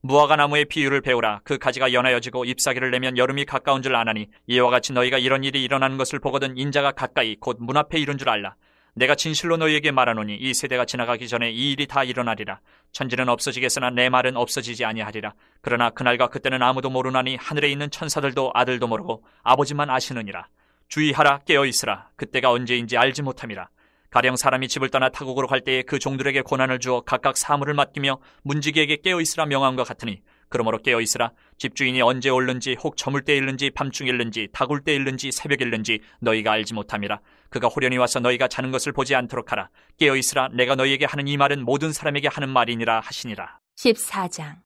무화과 나무의 비유를 배우라. 그 가지가 연하여지고 잎사귀를 내면 여름이 가까운 줄 아나니 이와 같이 너희가 이런 일이 일어나는 것을 보거든 인자가 가까이 곧 문 앞에 이른 줄 알라. 내가 진실로 너희에게 말하노니 이 세대가 지나가기 전에 이 일이 다 일어나리라. 천지는 없어지겠으나 내 말은 없어지지 아니하리라. 그러나 그날과 그때는 아무도 모르나니 하늘에 있는 천사들도 아들도 모르고 아버지만 아시느니라. 주의하라. 깨어있으라. 그때가 언제인지 알지 못함이라. 가령 사람이 집을 떠나 타국으로 갈 때에 그 종들에게 고난을 주어 각각 사물을 맡기며 문지기에게 깨어있으라 명함과 같으니 그러므로 깨어 있으라. 집주인이 언제 올는지, 혹 저물 때 일는지, 밤중에 일는지, 다굴 때 일는지, 새벽에 일는지 너희가 알지 못함이라. 그가 호련히 와서 너희가 자는 것을 보지 않도록 하라. 깨어 있으라. 내가 너희에게 하는 이 말은 모든 사람에게 하는 말이니라 하시니라. 14장.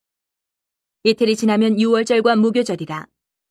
이틀이 지나면 유월절과 무교절이라.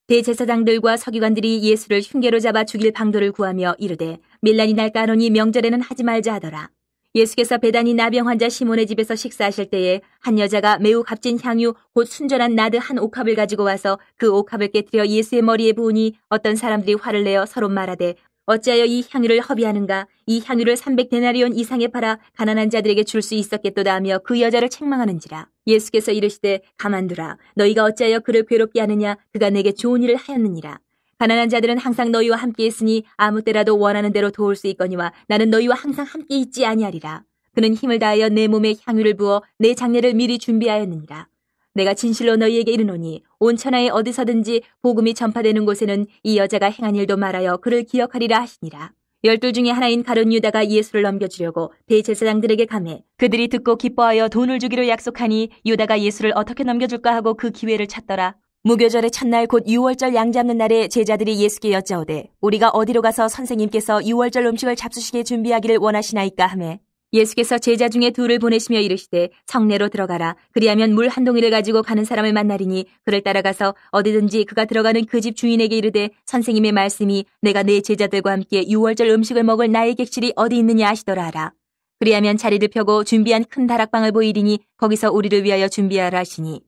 대제사장들과 서기관들이 예수를 흉계로 잡아 죽일 방도를 구하며 이르되 밀란이 날까 하노니 명절에는 하지 말자 하더라. 예수께서 베다니 나병 환자 시몬의 집에서 식사하실 때에 한 여자가 매우 값진 향유 곧 순전한 나드 한 옥합을 가지고 와서 그 옥합을 깨뜨려 예수의 머리에 부으니 어떤 사람들이 화를 내어 서로 말하되 어찌하여 이 향유를 허비하는가? 이 향유를 300데나리온 이상에 팔아 가난한 자들에게 줄 수 있었겠도다 하며 그 여자를 책망하는지라. 예수께서 이르시되 가만두라. 너희가 어찌하여 그를 괴롭게 하느냐? 그가 내게 좋은 일을 하였느니라. 가난한 자들은 항상 너희와 함께 있으니 아무 때라도 원하는 대로 도울 수 있거니와 나는 너희와 항상 함께 있지 아니하리라. 그는 힘을 다하여 내 몸에 향유를 부어 내 장례를 미리 준비하였느니라. 내가 진실로 너희에게 이르노니 온 천하에 어디서든지 복음이 전파되는 곳에는 이 여자가 행한 일도 말하여 그를 기억하리라 하시니라. 12 중에 하나인 가룟 유다가 예수를 넘겨주려고 대제사장들에게 가매 그들이 듣고 기뻐하여 돈을 주기로 약속하니 유다가 예수를 어떻게 넘겨줄까 하고 그 기회를 찾더라. 무교절의 첫날 곧 유월절 양 잡는 날에 제자들이 예수께 여짜오되 우리가 어디로 가서 선생님께서 유월절 음식을 잡수시게 준비하기를 원하시나이까 하매 예수께서 제자 중에 둘을 보내시며 이르시되 성내로 들어가라. 그리하면 물 한 동이를 가지고 가는 사람을 만나리니 그를 따라가서 어디든지 그가 들어가는 그 집 주인에게 이르되 선생님의 말씀이 내가 내 제자들과 함께 유월절 음식을 먹을 나의 객실이 어디 있느냐 하시더라 하라. 그리하면 자리를 펴고 준비한 큰 다락방을 보이리니 거기서 우리를 위하여 준비하라 하시니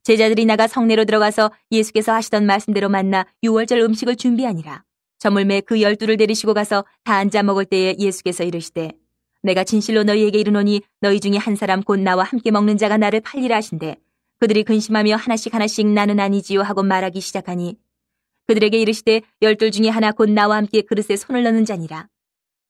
제자들이 나가 성내로 들어가서 예수께서 하시던 말씀대로 만나 유월절 음식을 준비하니라. 저물매 그 12를 데리시고 가서 다 앉아 먹을 때에 예수께서 이르시되 내가 진실로 너희에게 이르노니 너희 중에 한 사람 곧 나와 함께 먹는 자가 나를 팔리라 하신대 그들이 근심하며 하나씩 나는 아니지요 하고 말하기 시작하니 그들에게 이르시되 12 중에 하나 곧 나와 함께 그릇에 손을 넣는 자니라.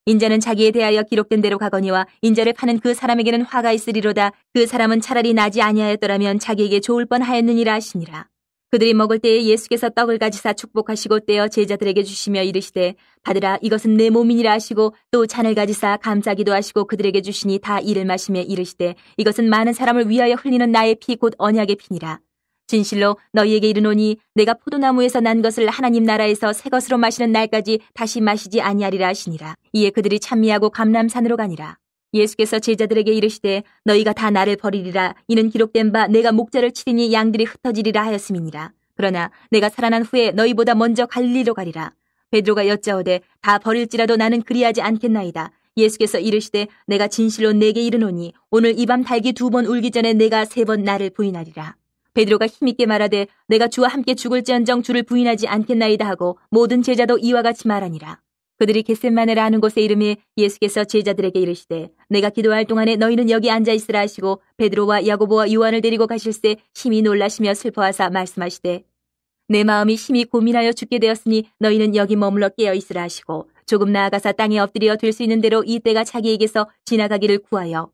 인자는 자기에 대하여 기록된 대로 가거니와 인자를 파는 그 사람에게는 화가 있으리로다. 그 사람은 차라리 나지 아니하였더라면 자기에게 좋을 뻔하였느니라 하시니라. 그들이 먹을 때에 예수께서 떡을 가지사 축복하시고 떼어 제자들에게 주시며 이르시되 받으라 이것은 내 몸이니라 하시고 또 잔을 가지사 감사기도 하시고 그들에게 주시니 다 이를 마시며 이르시되 이것은 많은 사람을 위하여 흘리는 나의 피 곧 언약의 피니라. 진실로 너희에게 이르노니 내가 포도나무에서 난 것을 하나님 나라에서 새 것으로 마시는 날까지 다시 마시지 아니하리라 하시니라. 이에 그들이 찬미하고 감람산으로 가니라. 예수께서 제자들에게 이르시되 너희가 다 나를 버리리라. 이는 기록된 바 내가 목자를 치리니 양들이 흩어지리라 하였음이니라. 그러나 내가 살아난 후에 너희보다 먼저 갈릴리로 가리라. 베드로가 여짜오되 다 버릴지라도 나는 그리하지 않겠나이다. 예수께서 이르시되 내가 진실로 내게 이르노니 오늘 이 밤 닭이 2번 울기 전에 내가 3번 나를 부인하리라. 베드로가 힘있게 말하되 내가 주와 함께 죽을지언정 주를 부인하지 않겠나이다 하고 모든 제자도 이와 같이 말하니라. 그들이 겟셋마네라 하는 곳에 이르매 예수께서 제자들에게 이르시되 내가 기도할 동안에 너희는 여기 앉아 있으라 하시고 베드로와 야고보와 요한을 데리고 가실새 심히 놀라시며 슬퍼하사 말씀하시되 내 마음이 심히 고민하여 죽게 되었으니 너희는 여기 머물러 깨어 있으라 하시고 조금 나아가사 땅에 엎드려 될 수 있는 대로 이 때가 자기에게서 지나가기를 구하여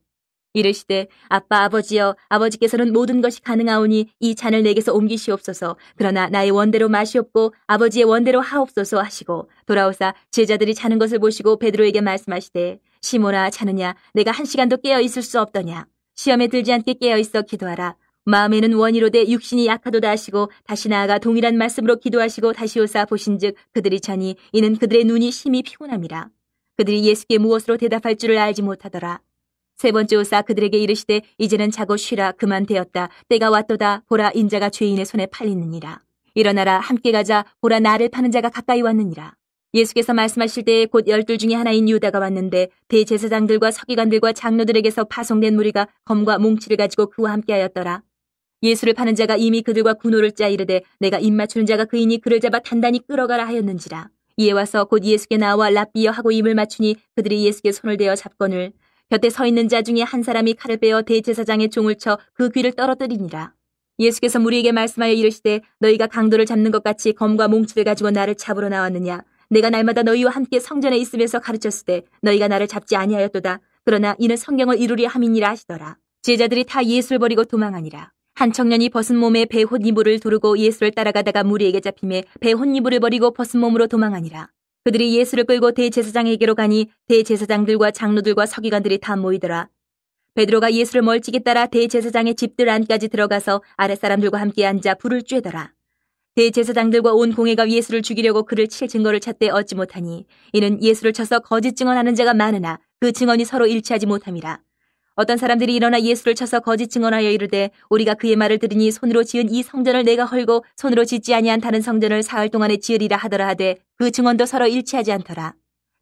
이르시되 아빠 아버지여 아버지께서는 모든 것이 가능하오니 이 잔을 내게서 옮기시옵소서. 그러나 나의 원대로 마시옵고 아버지의 원대로 하옵소서 하시고 돌아오사 제자들이 자는 것을 보시고 베드로에게 말씀하시되 시몬아 자느냐 내가 1시간도 깨어 있을 수 없더냐. 시험에 들지 않게 깨어 있어 기도하라. 마음에는 원이로되 육신이 약하도다 하시고 다시 나아가 동일한 말씀으로 기도하시고 다시 오사 보신즉 그들이 자니 이는 그들의 눈이 심히 피곤함이라. 그들이 예수께 무엇으로 대답할 줄을 알지 못하더라. 3번째 오사 그들에게 이르시되 이제는 자고 쉬라. 그만 되었다. 때가 왔도다. 보라 인자가 죄인의 손에 팔리느니라. 일어나라 함께 가자. 보라 나를 파는 자가 가까이 왔느니라. 예수께서 말씀하실 때에 곧 12 중에 하나인 유다가 왔는데 대제사장들과 서기관들과 장로들에게서 파송된 무리가 검과 몽치를 가지고 그와 함께하였더라. 예수를 파는 자가 이미 그들과 군호를 짜 이르되 내가 입 맞추는 자가 그이니 그를 잡아 단단히 끌어가라 하였는지라. 이에 와서 곧 예수께 나와 랍비여 하고 입을 맞추니 그들이 예수께 손을 대어 잡거늘 곁에 서 있는 자 중에 한 사람이 칼을 빼어 대제사장의 종을 쳐 그 귀를 떨어뜨리니라. 예수께서 무리에게 말씀하여 이르시되 너희가 강도를 잡는 것 같이 검과 몽치를 가지고 나를 잡으러 나왔느냐. 내가 날마다 너희와 함께 성전에 있으면서 가르쳤을 때 너희가 나를 잡지 아니하였도다. 그러나 이는 성경을 이루려 함이니라 하시더라. 제자들이 다 예수를 버리고 도망하니라. 한 청년이 벗은 몸에 배 혼이불을 두르고 예수를 따라가다가 무리에게 잡히매 배 혼이불을 버리고 벗은 몸으로 도망하니라. 그들이 예수를 끌고 대제사장에게로 가니 대제사장들과 장로들과 서기관들이 다 모이더라. 베드로가 예수를 멀찍이 따라 대제사장의 집들 안까지 들어가서 아랫사람들과 함께 앉아 불을 쬐더라. 대제사장들과 온 공회가 예수를 죽이려고 그를 칠 증거를 찾되 얻지 못하니 이는 예수를 쳐서 거짓 증언하는 자가 많으나 그 증언이 서로 일치하지 못함이라. 어떤 사람들이 일어나 예수를 쳐서 거짓 증언하여 이르되 우리가 그의 말을 들으니 손으로 지은 이 성전을 내가 헐고 손으로 짓지 아니한 다른 성전을 사흘 동안에 지으리라 하더라 하되 그 증언도 서로 일치하지 않더라.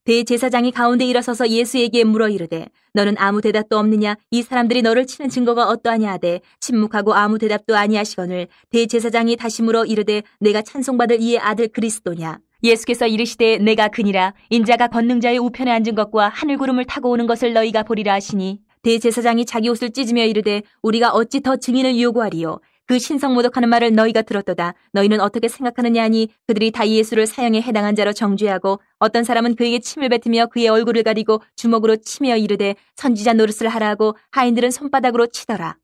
대제사장이 가운데 일어서서 예수에게 물어 이르되 너는 아무 대답도 없느냐? 이 사람들이 너를 치는 증거가 어떠하냐 하되 침묵하고 아무 대답도 아니하시거늘 대제사장이 다시 물어 이르되 내가 찬송받을 이의 아들 그리스도냐? 예수께서 이르시되 내가 그니라. 인자가 권능자의 우편에 앉은 것과 하늘구름을 타고 오는 것을 너희가 보리라 하시니 대제사장이 자기 옷을 찢으며 이르되 우리가 어찌 더 증인을 요구하리요? 그 신성모독하는 말을 너희가 들었도다. 너희는 어떻게 생각하느냐 하니 그들이 다 예수를 사형에 해당한 자로 정죄하고 어떤 사람은 그에게 침을 뱉으며 그의 얼굴을 가리고 주먹으로 치며 이르되 선지자 노릇을 하라 하고 하인들은 손바닥으로 치더라.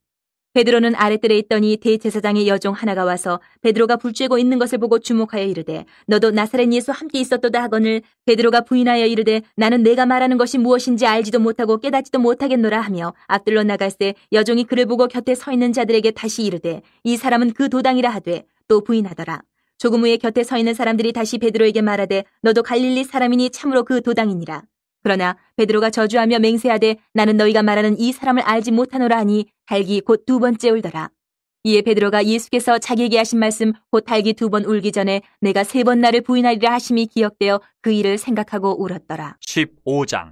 베드로는 아랫뜰에 있더니 대제사장의 여종 하나가 와서 베드로가 불 쬐고 있는 것을 보고 주목하여 이르되 너도 나사렛 예수 함께 있었도다 하거늘 베드로가 부인하여 이르되 나는 내가 말하는 것이 무엇인지 알지도 못하고 깨닫지도 못하겠노라 하며 앞들로 나갈새 여종이 그를 보고 곁에 서 있는 자들에게 다시 이르되 이 사람은 그 도당이라 하되 또 부인하더라. 조금 후에 곁에 서 있는 사람들이 다시 베드로에게 말하되 너도 갈릴리 사람이니 참으로 그 도당이니라. 그러나 베드로가 저주하며 맹세하되 나는 너희가 말하는 이 사람을 알지 못하노라 하니 달기 곧 두 번째 울더라. 이에 베드로가 예수께서 자기에게 하신 말씀 곧 달기 두 번 울기 전에 내가 세 번 나를 부인하리라 하심이 기억되어 그 일을 생각하고 울었더라. 15장.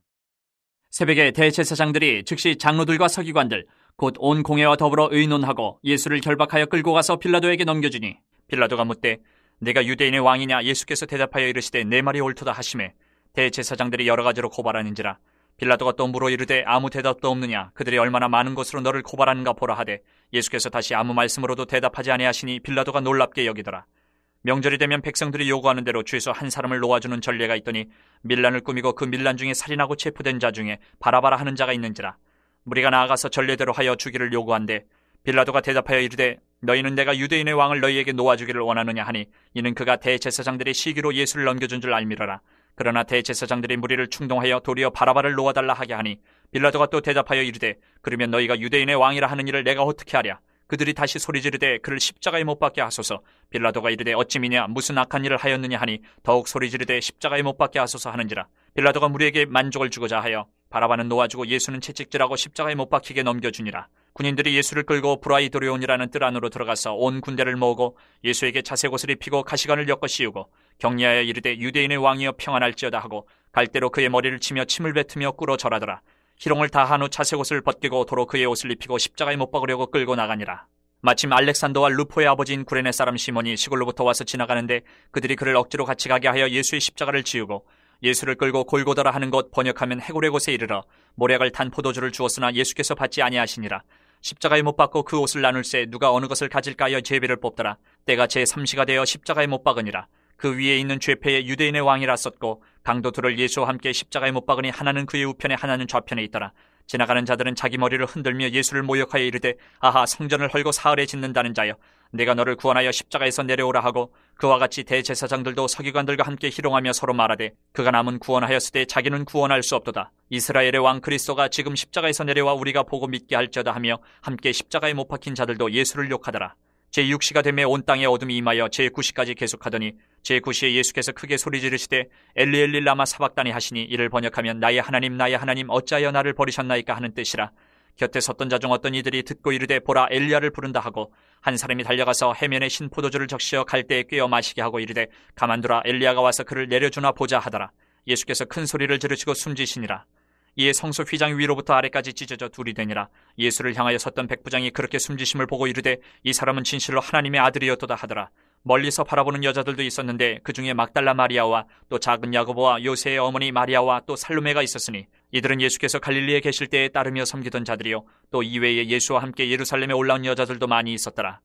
새벽에 대제사장들이 즉시 장로들과 서기관들 곧 온 공회와 더불어 의논하고 예수를 결박하여 끌고 가서 빌라도에게 넘겨주니 빌라도가 묻되 내가 유대인의 왕이냐? 예수께서 대답하여 이르시되 내 말이 옳도다 하시매 대제사장들이 여러 가지로 고발하는지라. 빌라도가 또 물어 이르되 아무 대답도 없느냐? 그들이 얼마나 많은 것으로 너를 고발하는가 보라 하되 예수께서 다시 아무 말씀으로도 대답하지 아니하시니 빌라도가 놀랍게 여기더라. 명절이 되면 백성들이 요구하는 대로 죄수 한 사람을 놓아주는 전례가 있더니 밀란을 꾸미고 그 밀란 중에 살인하고 체포된 자 중에 바라바라 하는 자가 있는지라. 무리가 나아가서 전례대로 하여 주기를 요구한데 빌라도가 대답하여 이르되 너희는 내가 유대인의 왕을 너희에게 놓아주기를 원하느냐 하니 이는 그가 대제사장들의 시기로 예수를 넘겨준 줄 알미러라. 그러나 대제사장들이 무리를 충동하여 도리어 바라바를 놓아달라 하게 하니 빌라도가 또 대답하여 이르되 그러면 너희가 유대인의 왕이라 하는 일을 내가 어떻게 하랴? 그들이 다시 소리 지르되 그를 십자가에 못 박게 하소서. 빌라도가 이르되 어찌미냐? 무슨 악한 일을 하였느냐 하니 더욱 소리 지르되 십자가에 못 박게 하소서 하는지라. 빌라도가 무리에게 만족을 주고자 하여 바라바는 놓아주고 예수는 채찍질하고 십자가에 못 박히게 넘겨주니라. 군인들이 예수를 끌고 브라이도리온이라는 뜰 안으로 들어가서 온 군대를 모으고 예수에게 자색옷을 입히고 가시관을 엮어 씌우고 격려하여 이르되 유대인의 왕이여 평안할지어다 하고 갈대로 그의 머리를 치며 침을 뱉으며 꿇어 절하더라. 희롱을 다한 후 자색옷을 벗기고 도로 그의 옷을 입히고 십자가에 못 박으려고 끌고 나가니라. 마침 알렉산더와 루포의 아버지인 구레네 사람 시몬이 시골로부터 와서 지나가는데 그들이 그를 억지로 같이 가게 하여 예수의 십자가를 지우고 예수를 끌고 골고다라 하는 곳 번역하면 해골의 곳에 이르러 모략을 탄 포도주를 주었으나 예수께서 받지 아니하시니라. 십자가에 못 박고 그 옷을 나눌새 누가 어느 것을 가질까 하여 제비를 뽑더라. 때가 제3시가 되어 십자가에 못 박으니라. 그 위에 있는 죄패에 유대인의 왕이라 썼고 강도 둘을 예수와 함께 십자가에 못 박으니 하나는 그의 우편에 하나는 좌편에 있더라. 지나가는 자들은 자기 머리를 흔들며 예수를 모욕하여 이르되 아하 성전을 헐고 사흘에 짓는다는 자여 내가 너를 구원하여 십자가에서 내려오라 하고 그와 같이 대제사장들도 서기관들과 함께 희롱하며 서로 말하되 그가 남은 구원하였으되 자기는 구원할 수 없도다. 이스라엘의 왕 그리스도가 지금 십자가에서 내려와 우리가 보고 믿게 할지어다 하며 함께 십자가에 못 박힌 자들도 예수를 욕하더라. 제6시가 되매 온 땅에 어둠이 임하여 제9시까지 계속하더니 제9시에 예수께서 크게 소리 지르시되 엘리 엘리 라마 사박다니 하시니 이를 번역하면 나의 하나님 어찌하여 나를 버리셨나이까 하는 뜻이라. 곁에 섰던 자 중 어떤 이들이 듣고 이르되 보라 엘리야를 부른다 하고 한 사람이 달려가서 해면에 신 포도주를 적시어 갈대에 꿰어 마시게 하고 이르되 가만두라 엘리야가 와서 그를 내려주나 보자 하더라. 예수께서 큰 소리를 지르시고 숨지시니라. 이에 성소 휘장 위로부터 아래까지 찢어져 둘이 되니라. 예수를 향하여 섰던 백부장이 그렇게 숨지심을 보고 이르되 이 사람은 진실로 하나님의 아들이었도다 하더라. 멀리서 바라보는 여자들도 있었는데 그 중에 막달라 마리아와 또 작은 야고보와 요새의 어머니 마리아와 또 살로메가 있었으니 이들은 예수께서 갈릴리에 계실 때에 따르며 섬기던 자들이요 또 이외에 예수와 함께 예루살렘에 올라온 여자들도 많이 있었더라.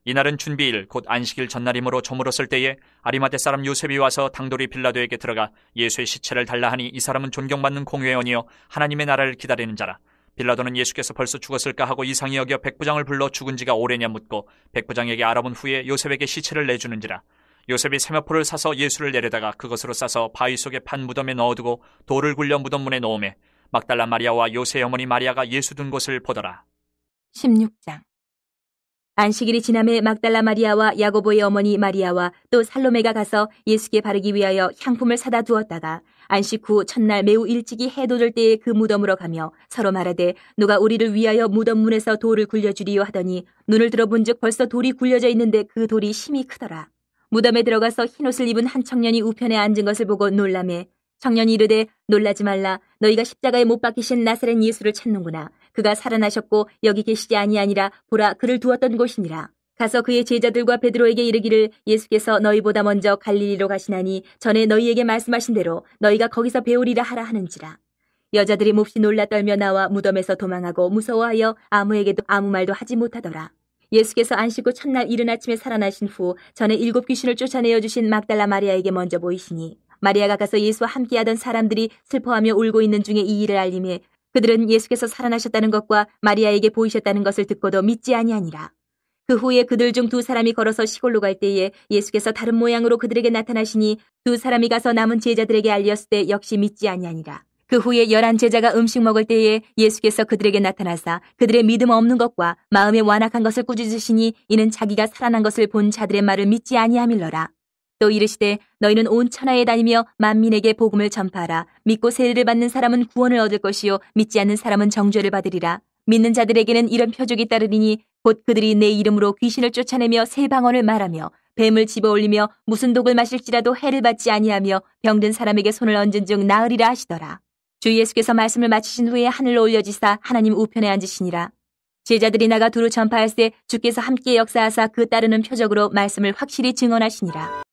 이날은 준비일 곧 안식일 전날이므로 저물었을 때에 아리마대 사람 요셉이 와서 당돌이 빌라도에게 들어가 예수의 시체를 달라 하니 이 사람은 존경받는 공회원이요 하나님의 나라를 기다리는 자라. 빌라도는 예수께서 벌써 죽었을까 하고 이상히 여겨 백부장을 불러 죽은 지가 오래냐 묻고 백부장에게 알아본 후에 요셉에게 시체를 내주는지라. 요셉이 세마포를 사서 예수를 내려다가 그것으로 싸서 바위 속에 판 무덤에 넣어두고 돌을 굴려 무덤문에 넣으매 막달라 마리아와 요새의 어머니 마리아가 예수 둔 곳을 보더라. 16장. 안식일이 지남에 막달라 마리아와 야고보의 어머니 마리아와 또 살로메가 가서 예수께 바르기 위하여 향품을 사다 두었다가 안식 후 첫날 매우 일찍이 해 돋을 때에 그 무덤으로 가며 서로 말하되 누가 우리를 위하여 무덤 문에서 돌을 굴려주리요 하더니 눈을 들어본즉 벌써 돌이 굴려져 있는데 그 돌이 심히 크더라. 무덤에 들어가서 흰옷을 입은 한 청년이 우편에 앉은 것을 보고 놀라매 청년이 이르되 놀라지 말라. 너희가 십자가에 못 박히신 나사렛 예수를 찾는구나. 그가 살아나셨고 여기 계시지 아니하니라. 보라 그를 두었던 곳이니라. 가서 그의 제자들과 베드로에게 이르기를 예수께서 너희보다 먼저 갈릴리로 가시나니 전에 너희에게 말씀하신 대로 너희가 거기서 배우리라 하라 하는지라. 여자들이 몹시 놀라 떨며 나와 무덤에서 도망하고 무서워하여 아무에게도 아무 말도 하지 못하더라. 예수께서 안식 후 첫날 이른 아침에 살아나신 후 전에 7 귀신을 쫓아내어 주신 막달라 마리아에게 먼저 보이시니 마리아가 가서 예수와 함께하던 사람들이 슬퍼하며 울고 있는 중에 이 일을 알림해 그들은 예수께서 살아나셨다는 것과 마리아에게 보이셨다는 것을 듣고도 믿지 아니하니라. 그 후에 그들 중 2 사람이 걸어서 시골로 갈 때에 예수께서 다른 모양으로 그들에게 나타나시니 2 사람이 가서 남은 제자들에게 알렸을 때 역시 믿지 아니하니라. 그 후에 11 제자가 음식 먹을 때에 예수께서 그들에게 나타나사 그들의 믿음 없는 것과 마음에 완악한 것을 꾸짖으시니 이는 자기가 살아난 것을 본 자들의 말을 믿지 아니함일러라. 또 이르시되 너희는 온 천하에 다니며 만민에게 복음을 전파하라. 믿고 세례를 받는 사람은 구원을 얻을 것이요 믿지 않는 사람은 정죄를 받으리라. 믿는 자들에게는 이런 표적이 따르리니 곧 그들이 내 이름으로 귀신을 쫓아내며 새 방언을 말하며 뱀을 집어올리며 무슨 독을 마실지라도 해를 받지 아니하며 병든 사람에게 손을 얹은 즉 나으리라 하시더라. 주 예수께서 말씀을 마치신 후에 하늘로 올려지사 하나님 우편에 앉으시니라. 제자들이 나가 두루 전파할세 주께서 함께 역사하사 그 따르는 표적으로 말씀을 확실히 증언하시니라.